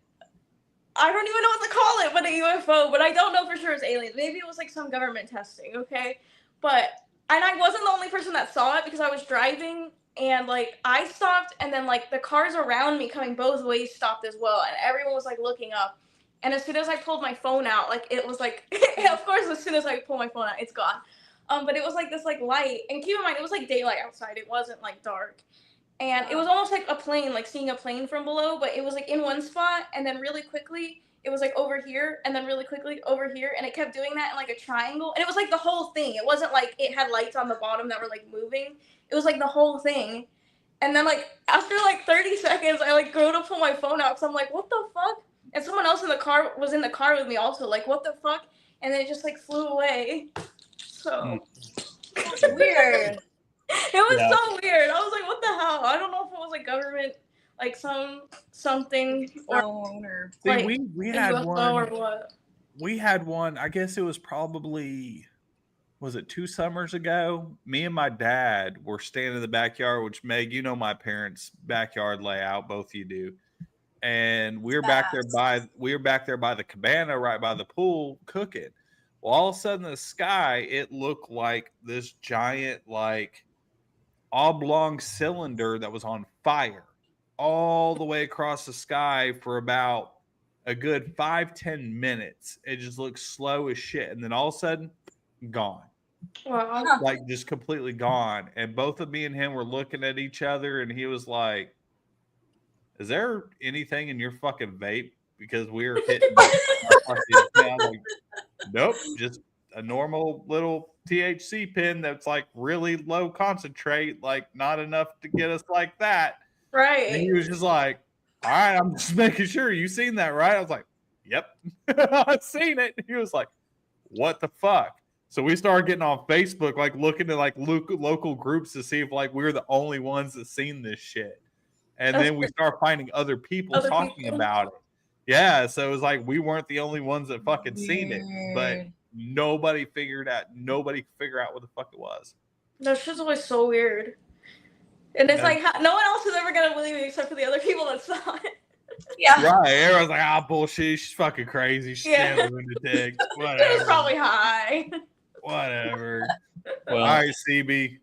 I don't even know what to call it, but a UFO, but I don't know for sure it's aliens. Maybe it was like some government testing, okay? And I wasn't the only person that saw it because I was driving and like I stopped and then like the cars around me coming both ways stopped as well and everyone was like looking up. And as soon as I pulled my phone out, like it was like of course as soon as I pull my phone out, it's gone. But it was like this like light, and keep in mind it was like daylight outside. It wasn't like dark, and it was almost like a plane, like seeing a plane from below. But it was like in one spot, and then really quickly it was like over here, and then really quickly over here, and it kept doing that in like a triangle. And it was like the whole thing. It wasn't like it had lights on the bottom that were like moving. It was like the whole thing. And then like after like 30 seconds, I like go to pull my phone out because I'm like, what the fuck? And someone else in the car was in the car with me also, like, what the fuck? And then it just like flew away. So
That's weird.
it was so weird. I was like, what the hell? I don't know if it was like government, like something or
Phone or
See,
like
we had
UFO
one.
or what.
we had one, I guess it was probably, was it 2 summers ago? Me and my dad were standing in the backyard, which Meg, you know my parents' backyard layout, both you do. And we were back there by the cabana, right by the pool, cooking. Well, all of a sudden, the sky, it looked like this giant, like oblong cylinder that was on fire all the way across the sky for about a good 5-10 minutes. It just looked slow as shit, and then all of a sudden, gone.
Wow.
Like just completely gone. And both of me and him were looking at each other, and he was like, "Is there anything in your fucking vape?" Because we were hitting. I was like, "Nope, just a normal little THC pen that's like really low concentrate, like not enough to get us like that." And
Right.
he was just like, "All right, I'm just making sure. You seen that, right?" I was like, "Yep, I've seen it." He was like, "What the fuck?" So we started getting on Facebook, like looking at like local groups to see if like we were the only ones that seen this shit. And then we start finding other people talking about it. Yeah, so it was like we weren't the only ones that fucking seen it, but
Weird.
nobody could figure out what the fuck it was.
That shit's always so weird. And it's
Yeah.
like no one else is ever gonna believe me except for the other people that saw it.
Yeah.
Right. Everyone's like, "Ah, bullshit, she's fucking crazy. She's
Yeah.
a lunatic."
It was
Whatever.
probably high.
Whatever.
Well,
All right, CB.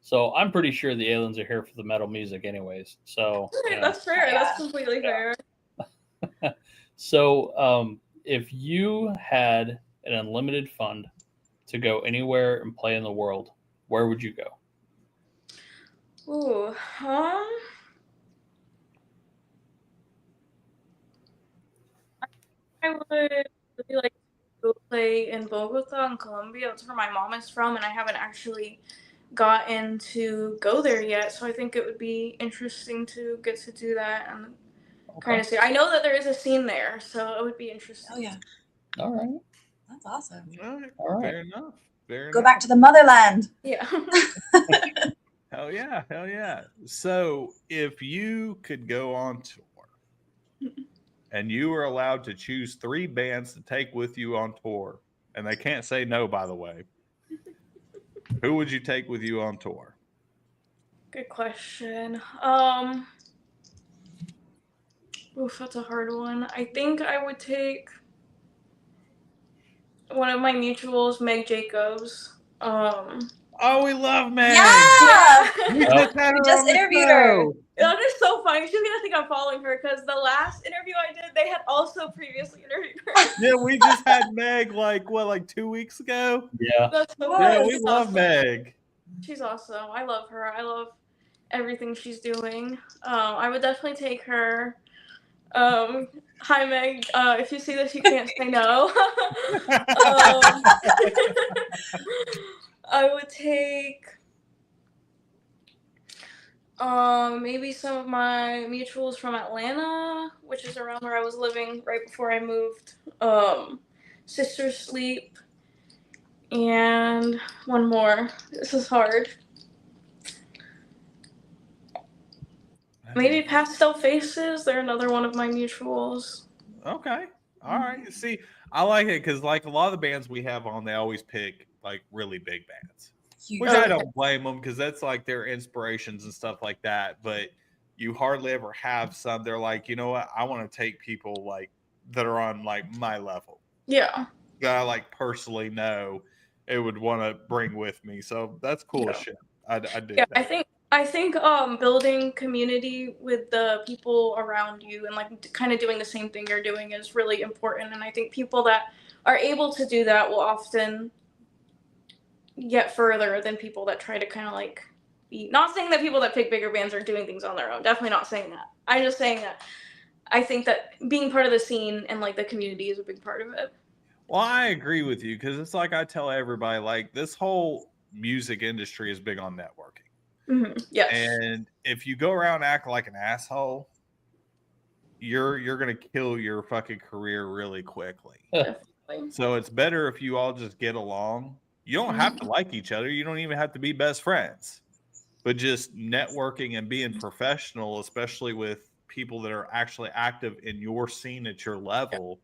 so I'm pretty sure the aliens are here for the metal music, anyways. So you know.
That's fair.
Yeah.
That's completely fair.
So if you had an unlimited fund to go anywhere and play in the world, where would you go?
Ooh, I would really like to go play in Bogota in Colombia. That's where my mom is from, and I haven't actually gotten to go there yet. So I think it would be interesting to get to do that and kind of see. I know that there is a scene there, so it would be interesting.
Oh yeah,
All right.
that's awesome.
All right.
Fair enough. Fair
Go
enough.
back to the motherland.
Yeah.
Hell yeah, hell yeah. So if you could go on tour and you were allowed to choose 3 bands to take with you on tour, and they can't say no, by the way, who would you take with you on tour?
Good question. Oof, that's a hard one. I think I would take one of my mutuals, Meg Jacobs.
Oh, we love Meg.
Yeah.
We just, had
We
her
just
on the
interviewed her.
show.
That is so funny. She's gonna think I'm following her because the last interview I did, they had also previously interviewed her.
Yeah, we just had Meg like 2 weeks ago?
Yeah.
That's so
Yeah,
funny.
we
She's
love
awesome.
Meg.
She's awesome. I love her. I love everything she's doing. I would definitely take her. Hi Meg. If you see this, you can't say no. I would take maybe some of my mutuals from Atlanta, which is around where I was living right before I moved. Sister Sleep, and one more. This is hard. Maybe Pastel Faces. They're another one of my mutuals.
Okay. All right. See, I like it because like a lot of the bands we have on, they always pick like really big bands,
Huge.
which I don't blame them because that's like their inspirations and stuff like that. But you hardly ever have some. They're like, you know what? I want to take people like that are on like my level
Yeah.
that I like personally know it would want to bring with me. So that's cool as shit. I do.
Yeah,
that.
I think building community with the people around you and like kind of doing the same thing you're doing is really important. And I think people that are able to do that will often get further than people that try to kind of like be. Not saying that people that pick bigger bands are doing things on their own. Definitely not saying that. I'm just saying that I think that being part of the scene and like the community is a big part of it.
Well, I agree with you because it's like I tell everybody, like this whole music industry is big on networking.
Mm-hmm. Yes.
And if you go around acting like an asshole, you're gonna kill your fucking career really quickly. So it's better if you all just get along. You don't have to like each other. You don't even have to be best friends. But just networking and being professional, especially with people that are actually active in your scene at your level,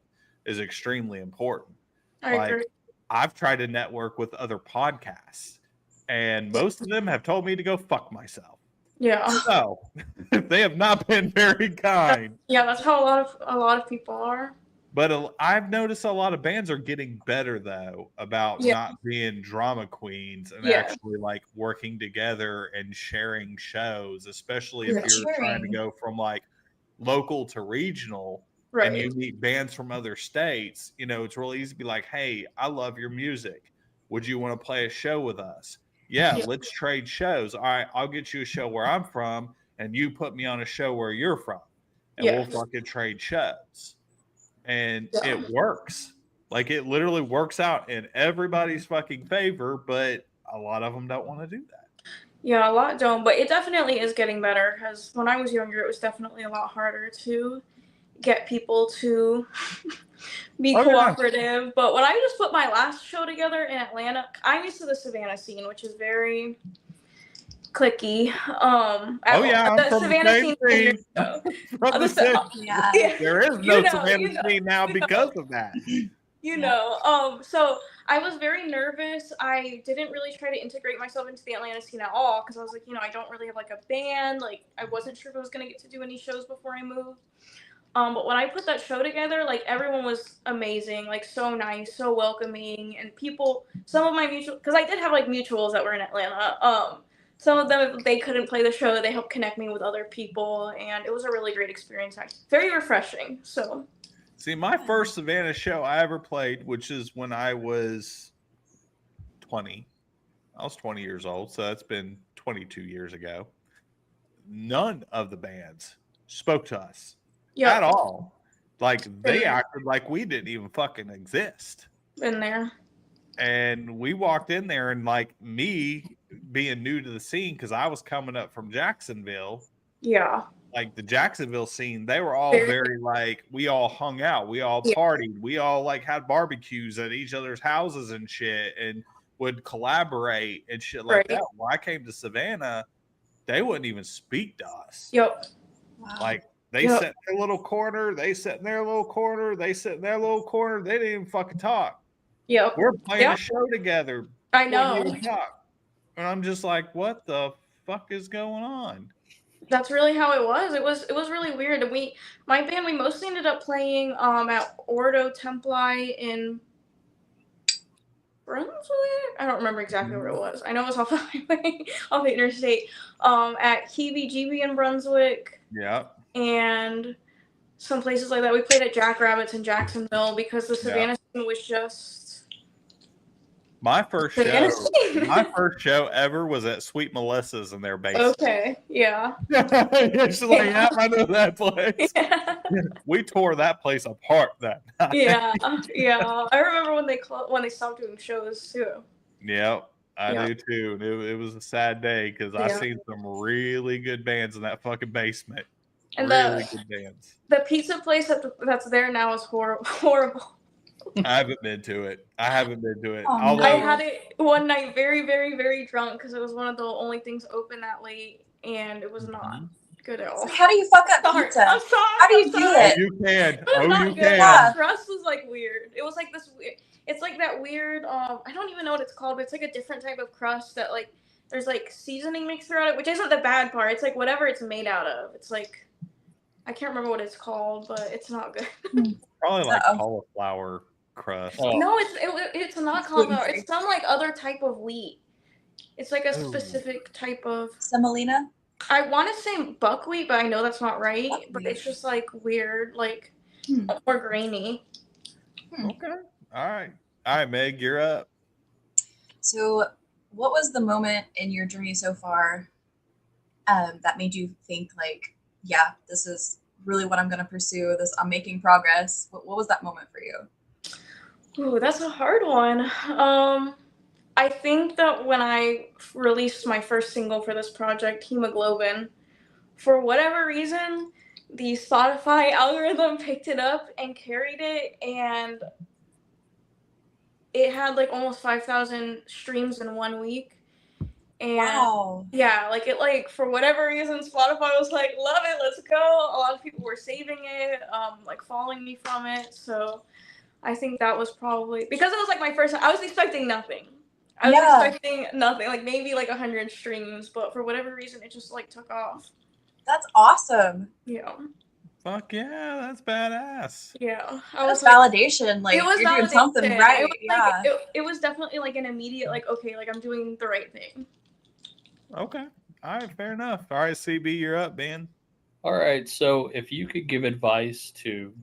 is extremely important.
I
Like,
agree.
I've tried to network with other podcasts, and most of them have told me to go fuck myself.
Yeah.
So they have not been very kind.
Yeah, that's how a lot of people are.
But I've noticed a lot of bands are getting better though about
Yeah.
not being drama queens and
Yeah.
actually like working together and sharing shows, especially if
Yeah.
you're trying to
Sharing.
go from like local to regional and
Right.
you meet bands from other states. You know, it's really easy to be like, hey, I love your music. Would you want to play a show with us? Yeah,
Yeah.
let's trade shows. All right, I'll get you a show where I'm from, and you put me on a show where you're from, and we'll
Yes.
fucking trade shows. And
Yeah.
it works. Like, it literally works out in everybody's fucking favor, but a lot of them don't want to do that.
Yeah, a lot don't, but it definitely is getting better because when I was younger, it was definitely a lot harder to get people to be
Oh, yeah.
cooperative. But when I just put my last show together in Atlanta, I'm used to the Savannah scene, which is very clicky.
Oh, yeah, I'm
the
from the
Savannah
same
scene.
scene. From the same.
Yeah.
There is no Savannah scene now because of that.
You know, so I was very nervous. I didn't really try to integrate myself into the Atlanta scene at all because I was like, you know, I don't really have like a band. Like, I wasn't sure if I was gonna get to do any shows before I moved. But when I put that show together, like, everyone was amazing, like, so nice, so welcoming, and people, some of my mutual, because I did have like mutuals that were in Atlanta. Some of them, if they couldn't play the show, they helped connect me with other people, and it was a really great experience. Very refreshing. So.
See, my first Savannah show I ever played, which is when I was 20. I was 20 years old, so that's been 22 years ago. None of the bands spoke to us at all. Like, they acted like we didn't even fucking exist.
Been there.
And we walked in there, and like, me being new to the scene, because I was coming up from Jacksonville.
Yeah.
Like, the Jacksonville scene, they were all very like, we all hung out, we all partied, we all like had barbecues at each other's houses and shit, and would collaborate and shit like that. When I came to Savannah, they wouldn't even speak to us.
Yep.
Wow.
Like, they sit in their little corner, they sit in their little corner, they sit in their little corner, they didn't even fucking talk.
Yep.
We're playing a show together.
I know.
And I'm just like, what the fuck is going on?
That's really how it was. It was really weird. My band, we mostly ended up playing at Ordo Templi in Brunswick. I don't remember exactly where it was. I know it was off the highway, off the interstate. At Heebie-Jeebie in Brunswick.
Yeah.
And some places like that. We played at Jackrabbits in Jacksonville because the Savannah scene was just.
My first show ever was at Sweet Melissa's in their basement.
Okay, yeah.
She's like, yeah, I know that place.
Yeah.
We tore that place apart that night.
Yeah. I remember when they stopped doing shows too.
Yep, I do too. It was a sad day because I seen some really good bands in that fucking basement.
And
really good bands.
The pizza place that's there now is horrible.
I haven't been to it.
Oh,
I had it one night very, very, very drunk because it was one of the only things open that late, and it was not good at all.
So how do you fuck up pizza?
I'm sorry.
How do you do it?
You can.
You can.
Yeah.
The crust was like weird. It was like this weird. It's like that weird. I don't even know what it's called, but it's like a different type of crust that like there's like seasoning mixed throughout it, which isn't the bad part. It's like whatever it's made out of. It's like I can't remember what it's called, but it's not good.
Probably like cauliflower crust.
Oh.
No, it's not cauliflower. It's some like other type of wheat. It's like a specific type of
Semolina?
I want to say buckwheat, but I know that's not right. But it's just like weird, like more grainy.
Okay. All right, Meg, you're up.
So, what was the moment in your journey so far that made you think like, yeah, this is really what I'm going to pursue? I'm making progress. What was that moment for you?
Ooh, that's a hard one. I think that when I released my first single for this project, Hemoglobin, for whatever reason, the Spotify algorithm picked it up and carried it, and it had like almost 5,000 streams in 1 week. And
wow.
Yeah, like it, like for whatever reason, Spotify was like, love it, let's go. A lot of people were saving it, like following me from it. So I think that was probably because it was like my first time. I was expecting nothing. I was
Yeah.
expecting nothing, like maybe like 100 streams, but for whatever reason, it just like took off.
That's awesome.
Yeah,
Fuck yeah, that's badass.
yeah. I
That's
was like,
validation. Like,
it was
you're doing something
validation.
right.
It was
Yeah.
like it was definitely like an immediate like, okay, like I'm doing the right thing.
Okay. All right, fair enough. All right, CB, you're up, man.
All right. So if you could give advice to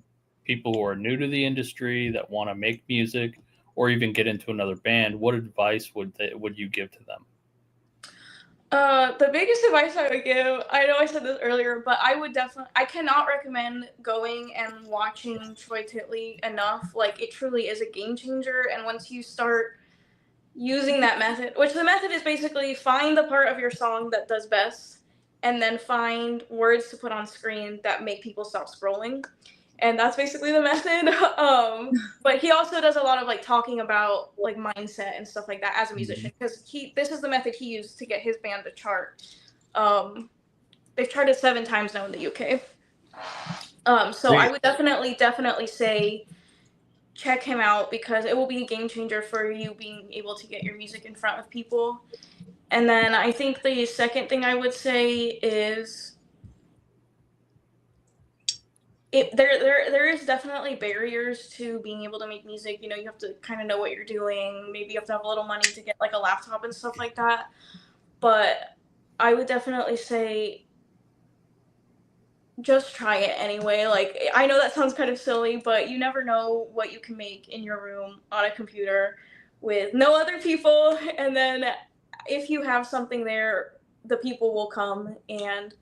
people who are new to the industry that want to make music or even get into another band, what advice would you give to them?
The biggest advice I would give, I know I said this earlier, but I cannot recommend going and watching Troy Titley enough. Like, it truly is a game changer. And once you start using that method, which the method is basically find the part of your song that does best, and then find words to put on screen that make people stop scrolling. And that's basically the method. But he also does a lot of like talking about like mindset and stuff like that as a musician, because this is the method he used to get his band to chart. They've charted 7 times now in the UK. So I would definitely say check him out, because it will be a game changer for you being able to get your music in front of people. And then I think the second thing I would say is there is definitely barriers to being able to make music. You know, you have to kind of know what you're doing. Maybe you have to have a little money to get like a laptop and stuff like that. But I would definitely say just try it anyway. Like, I know that sounds kind of silly, but you never know what you can make in your room on a computer with no other people. And then if you have something there, the people will come, and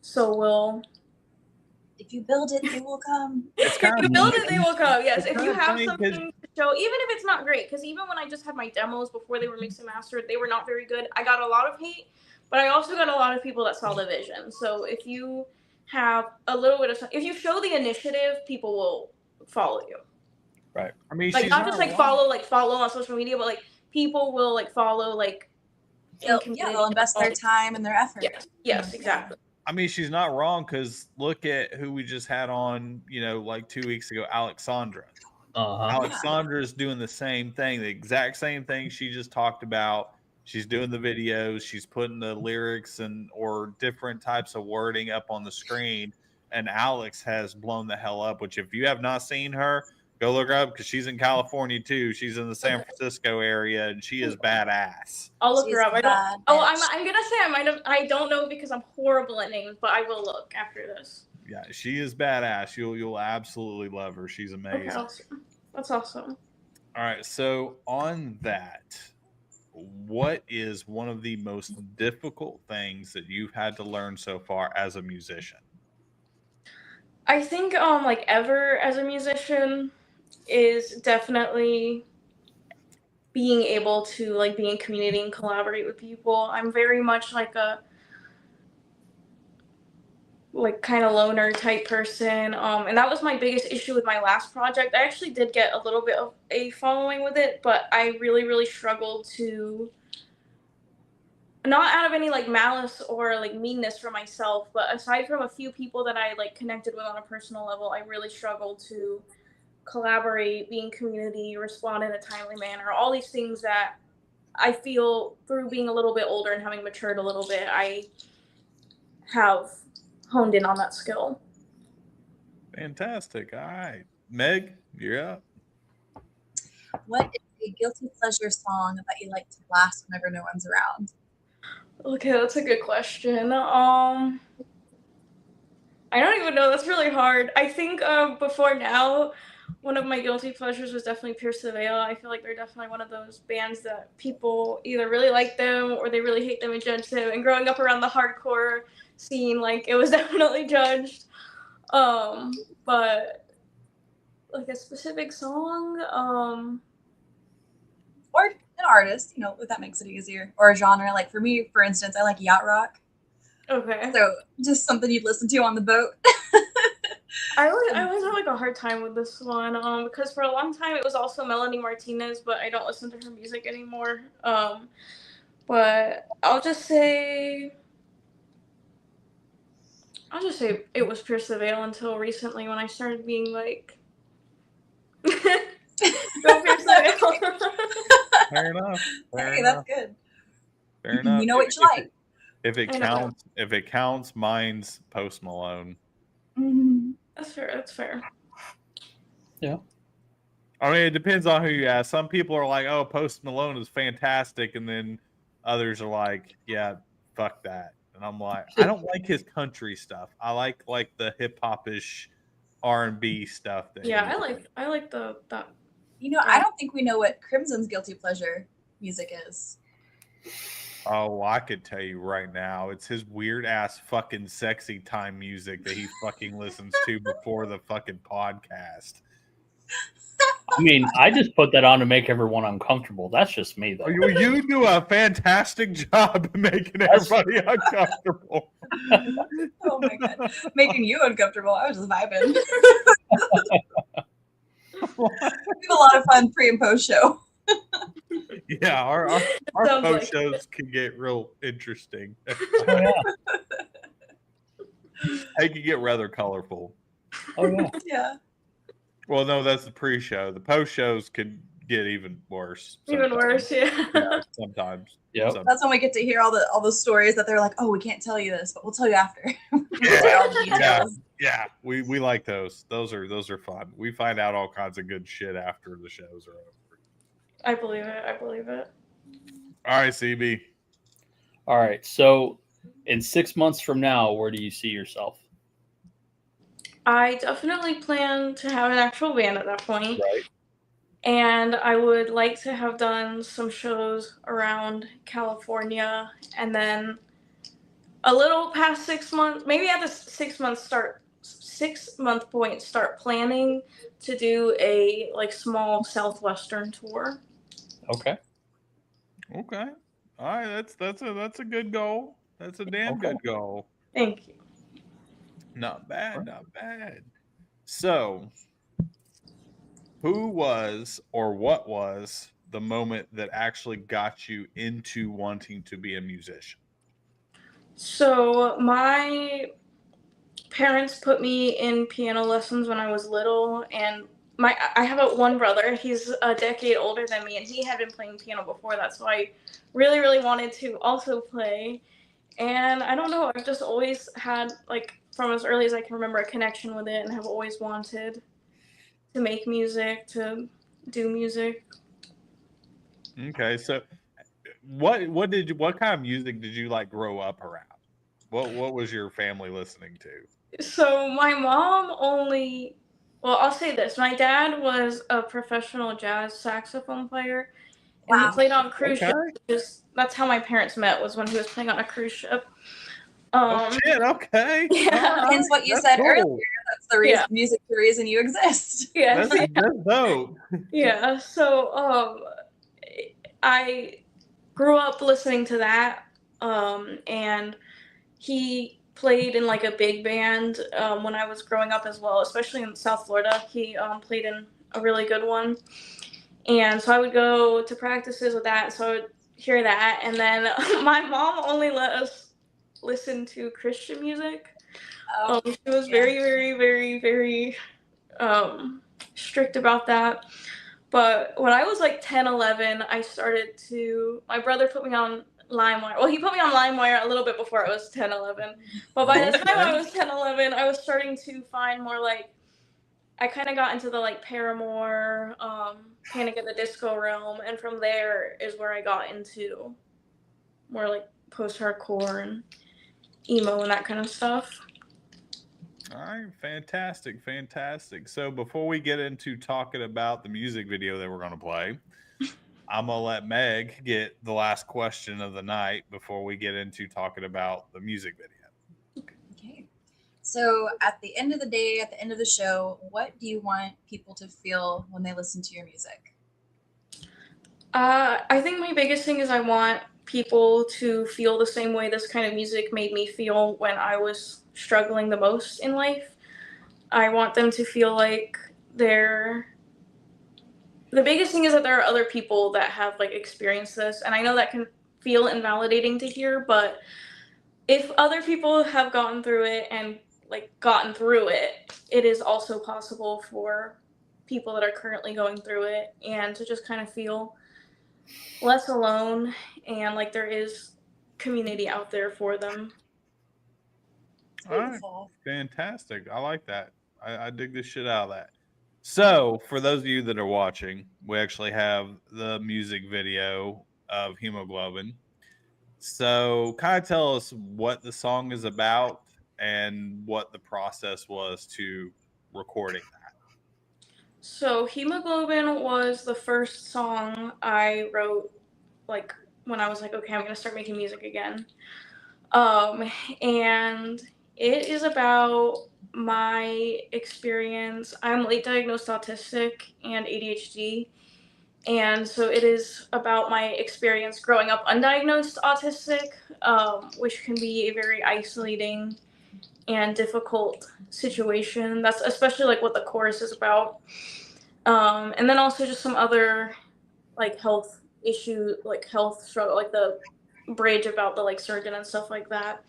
so will.
If you build it, they will come.
If you build it, they will come. Yes,
It's
if
kind
you
of
have
funny 'cause-
something to show, even if it's not great, because even when I just had my demos before they were mixed and mastered, they were not very good. I got a lot of hate, but I also got a lot of people that saw the vision. So if you have a little bit of, if you show the initiative, people will follow you.
I mean,
Like,
she's
not just like
wrong.
follow on social media, but like people will like follow like.
They'll invest their time and their effort.
Yes, exactly.
I mean, she's not wrong, because look at who we just had on, like 2 weeks ago, Alexandra. Alexandra's doing the same thing, the exact same thing she just talked about. She's doing the videos, she's putting the lyrics or different types of wording up on the screen, and Alex has blown the hell up, which if you have not seen her, go look her up, because she's in California too. She's in the San Francisco area, and she is badass.
I'll look
She's
her up.
bad,
I'm gonna say I don't know, because I'm horrible at names, but I will look after this.
Yeah, she is badass. You'll absolutely love her. She's amazing.
Okay, awesome. That's awesome.
All right, so on that, what is one of the most difficult things that you've had to learn so far as a musician?
I think like ever as a musician is definitely being able to like be in community and collaborate with people. I'm very much like a kind of loner type person, and that was my biggest issue with my last project. I actually did get a little bit of a following with it, but I really struggled to, not out of any like malice or like meanness for myself, but aside from a few people that I like connected with on a personal level, I really struggled to collaborate, be in community, respond in a timely manner, all these things that I feel through being a little bit older and having matured a little bit, I have honed in on that skill.
Fantastic. All right, Meg, you're up.
What is a guilty pleasure song that you like to blast whenever no one's around?
Okay, that's a good question. I don't even know. That's really hard. I think before now, one of my guilty pleasures was definitely Pierce the Veil. I feel like they're definitely one of those bands that people either really like them or they really hate them and judge them. And growing up around the hardcore scene, like, it was definitely judged. But like a specific song,
Or an artist, if that makes it easier, or a genre. Like for me, for instance, I like yacht rock.
okay.
So just something you'd listen to on the boat.
I always have like a hard time with this one, because for a long time it was also Melanie Martinez, but I don't listen to her music anymore. But I'll just say it was Pierce the Veil until recently when I started being like Go pierce the veil.
Fair enough. Fair
Hey,
enough.
that's good.
Fair enough.
You know what you like.
If it
I know.
counts, mine's Post Malone.
Mhm.
That's fair. That's fair.
I mean, it depends on who you ask. Some people are like, "Oh, Post Malone is fantastic," and then others are like, "Yeah, fuck that." And I'm like, I don't like his country stuff. I like the hip hop-ish R&B stuff. That
Yeah,
he
I like that.
You know, I don't think we know what Crimson's guilty pleasure music is.
Oh, I could tell you right now, it's his weird ass fucking sexy time music that he fucking listens to before the fucking podcast.
I mean, I just put that on to make everyone uncomfortable. That's just me, though.
You do a fantastic job of making everybody uncomfortable.
Oh my god, making you uncomfortable. I was just vibing. We have a lot of fun pre and post show.
Yeah, our
Sounds
post
like
shows can get real interesting.
Oh, yeah.
They can get rather colorful.
Oh, yeah.
Yeah.
Well, no, that's the pre-show. The post shows can get even worse.
Even
sometimes.
worse, yeah.
Yeah, sometimes.
Yep.
Sometimes.
That's when we get to hear all the stories that they're like, oh, we can't tell you this, but we'll tell you after. We'll
Yeah,
tell you all the
yeah.
details.
Yeah, we like those. Those are fun. We find out all kinds of good shit after the shows are over.
I believe it. I believe it.
All right, CB.
All right. So, in 6 months from now, where do you see yourself?
I definitely plan to have an actual band at that point.
Right.
And I would like to have done some shows around California, and then a little past 6 months, maybe at the 6 month point, start planning to do a small Southwestern tour.
Okay.
Okay. All right, that's a good goal. That's a damn
Okay.
good goal.
Thank you.
Not bad, not bad. So, who was or what was the moment that actually got you into wanting to be a musician?
So my parents put me in piano lessons when I was little, and I have one brother. He's a decade older than me, and he had been playing piano before that, so I really, really wanted to also play. And I don't know, I've just always had, from as early as I can remember, a connection with it, and have always wanted to make music, to do music.
Okay, so what kind of music did you grow up around? What was your family listening to?
So my mom I'll say this. My dad was a professional jazz saxophone player, and
Wow.
he played on cruise
Okay.
ships. That's how my parents met, was when he was playing on a cruise ship.
Oh shit, okay.
Yeah.
All right,
Hence what you
that's
said
cool.
earlier. That's the reason
Yeah.
music, the reason you exist.
Yes.
That's dope.
Yeah. So I grew up listening to that, and he played in a big band when I was growing up as well, especially in South Florida. He played in a really good one, and so I would go to practices with that. So I would hear that, and then my mom only let us listen to Christian music. She was very, very, very, very strict about that. But when I was 10, 11, my brother put me on LimeWire. Well, he put me on LimeWire a little bit before I was 10, 11. But by the time I was 10, 11, I was starting to find more I kind of got into the Paramore, Panic at the Disco realm. And from there is where I got into more post-hardcore and emo and that kind of stuff.
All right, fantastic. So before we get into talking about the music video that we're going to play, I'm going to let Meg get the last question of the night before we get into talking about the music video.
Okay. So at the end of the day, at the end of the show, what do you want people to feel when they listen to your music?
I think my biggest thing is I want people to feel the same way this kind of music made me feel when I was struggling the most in life. I want them to feel like the biggest thing is that there are other people that have experienced this, and I know that can feel invalidating to hear, but if other people have gotten through it and it is also possible for people that are currently going through it, and to just kind of feel less alone and like there is community out there for them.
All right.
Beautiful.
Fantastic. I like that. I dig the shit out of that. So, for those of you that are watching, we actually have the music video of Hemoglobin. So, kind of tell us what the song is about and what the process was to recording that.
So Hemoglobin was the first song I wrote like when I was like, okay, I'm gonna start making music again. And it is about my experience. I'm late diagnosed autistic and ADHD. And so it is about my experience growing up undiagnosed autistic, which can be a very isolating and difficult situation. That's especially like what the chorus is about. And then also just some other like health issue, like health struggle, like the bridge about the like surgeon and stuff like that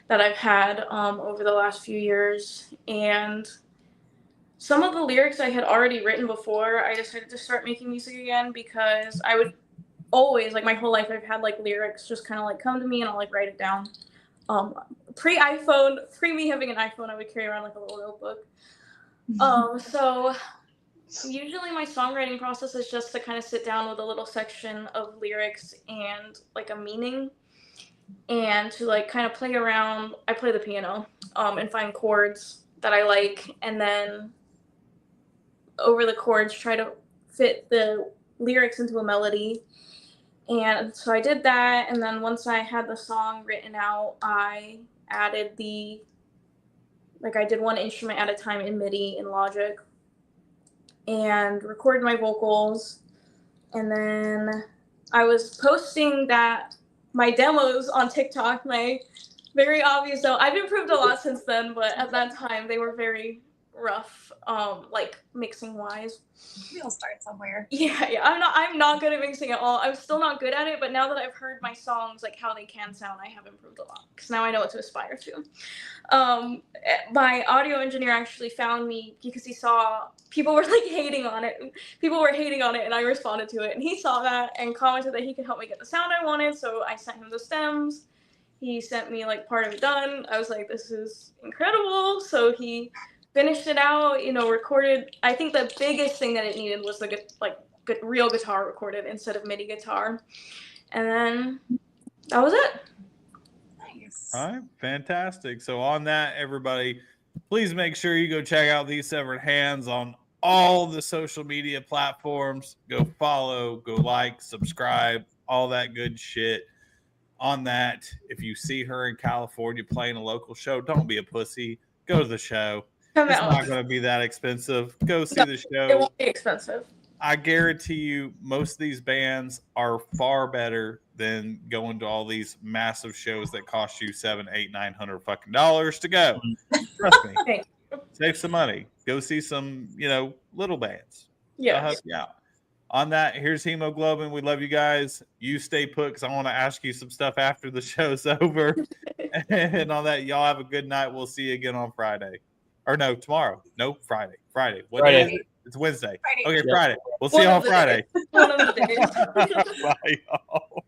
I've had over the last few years. And some of the lyrics I had already written before I decided to start making music again, because I would always, like my whole life, I've had like lyrics just kind of like come to me and I'll like write it down. Pre-iPhone, pre me having an iPhone, I would carry around like a little notebook. So usually my songwriting process is just to kind of sit down with a little section of lyrics and like a meaning, and to like kind of play around. I play the piano and find chords that I like, and then over the chords try to fit the lyrics into a melody. And so I did that, and then once I had the song written out, I added I did one instrument at a time in MIDI in Logic and recorded my vocals. And then I was posting my demos on TikTok, my very obvious demo. I've improved a lot since then, but at that time they were very rough, like mixing wise.
We'll start somewhere.
Yeah, I'm not good at mixing at all. I'm still not good at it, but now that I've heard my songs, like how they can sound, I have improved a lot, because now I know what to aspire to. My audio engineer actually found me because he saw people were like hating on it. People were hating on it, and I responded to it, and he saw that and commented that he could help me get the sound I wanted. So I sent him the stems. He sent me like part of it done. I was like, this is incredible. So he finished it out, recorded. I think the biggest thing that it needed was real guitar recorded instead of MIDI guitar. And then that was it.
Nice.
All right, fantastic. So on that, everybody, please make sure you go check out These Severed Hands on all the social media platforms. Go follow, go like, subscribe, all that good shit. On that, if you see her in California playing a local show, don't be a pussy. Go to the show. It's not going to be that expensive. Go see the show.
It won't be expensive.
I guarantee you, most of these bands are far better than going to all these massive shows that cost you $700, $800, $900 fucking dollars to go. Trust me. Save some money. Go see some, little bands.
Yeah.
Help you out. On that, here's Hemoglobin. We love you guys. You stay put, because I want to ask you some stuff after the show's over. And on that, y'all have a good night. We'll see you again on Friday. Or no, tomorrow. No, Friday. Friday. What day is it? It's Wednesday.
Friday.
Okay,
Yep.
Friday. We'll see you on Friday.
One of the days.
Bye, y'all.